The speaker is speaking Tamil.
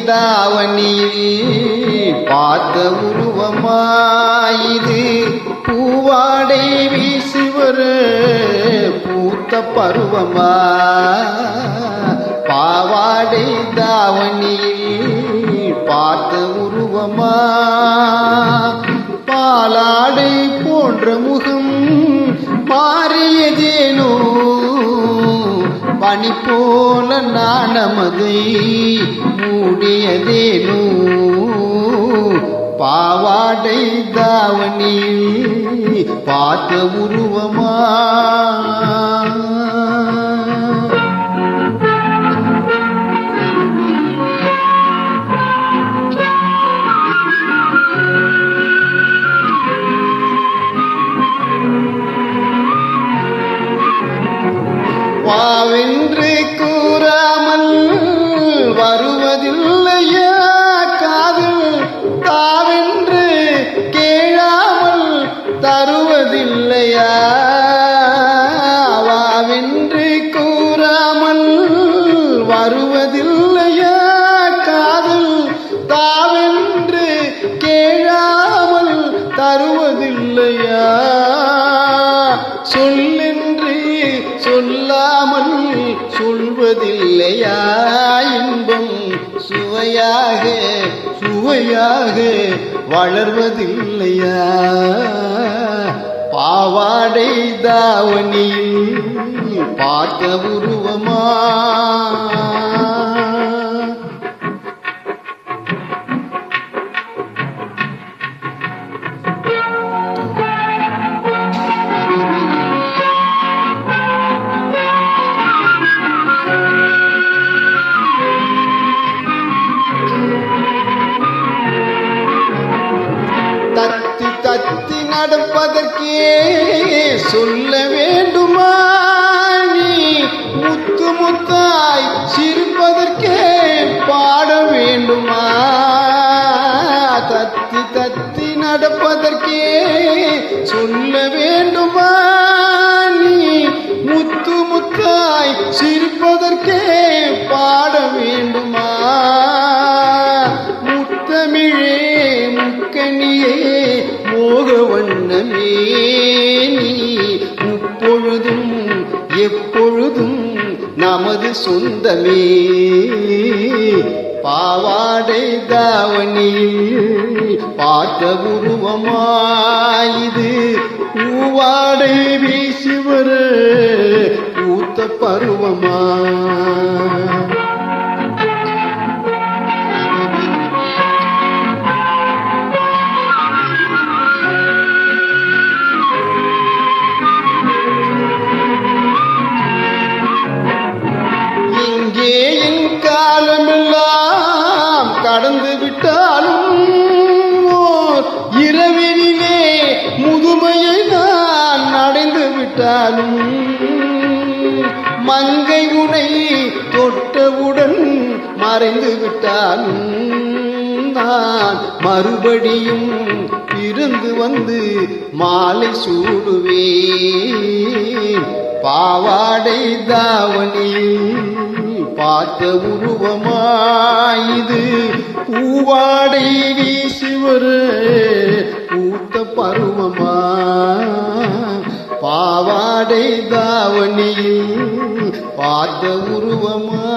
தாவணியில் பார்த்த உருவமாயிது பூவாடை வீசி வர பூத்த பருவமா பாவாடை தாவணியில் பார்த்த உருவமா பாலாடை போன்ற முகம் மாறியதேனோ பனி போல நாணமதை மூடியதேனோ பாவாடை தாவணியில் பார்த்த உருவமா வாவென்று கூறாமல் வருவதில்லையா காதல் தாவென்று கேளாமல் தருவதில்லையா வாவென்று கூறாமல் வருவதில்லையா காதல் தாவென்று கேளாமல் தருவதில்லையா சொல்லென்று சொல்லாமல் சொல்வதில்லையா இன்பம் சுவையாக சுவையாக வளர்வதில்லையா பாவாடை தாவணியில் பார்த்த உருவமா தத்தி தத்தி நடப்பதற்கே சொல்ல வேண்டுமா நீ முத்து முத்தாய் சிரிப்பதற்கே பாட வேண்டுமா தத்தி தத்தி நடப்பதற்கே சொல்ல வேண்டுமா நீ முத்து முத்தாய் சிரிப்பதற்கே பாட வேண்டுமா முத்தமிழே முக்கணியே மோக வண்ணமே நீ முப்பொழுதும் எப்பொழுதும் நமது சொந்தமே பாவாடை தாவணியில் பார்த்த உருவமாயிது பூவாடை வீசி வர பூத்த பருவமா என் காலமெல்லாம் கடந்து விட்டாலும் இரவினிலே முதுமையை நான் அடைந்து விட்டாலும் மங்கை உனை தொட்டவுடன் மறைந்து விட்டாலும் நான் மறுபடியும் இருந்து வந்து மாலை சூடுவேன் பாவாடை தாவணியில் பார்த்த உருவமாயிது பூவாடை வீசி வர பூத்த பருவமா பாவாடை தாவணியில் பார்த்த உருவமா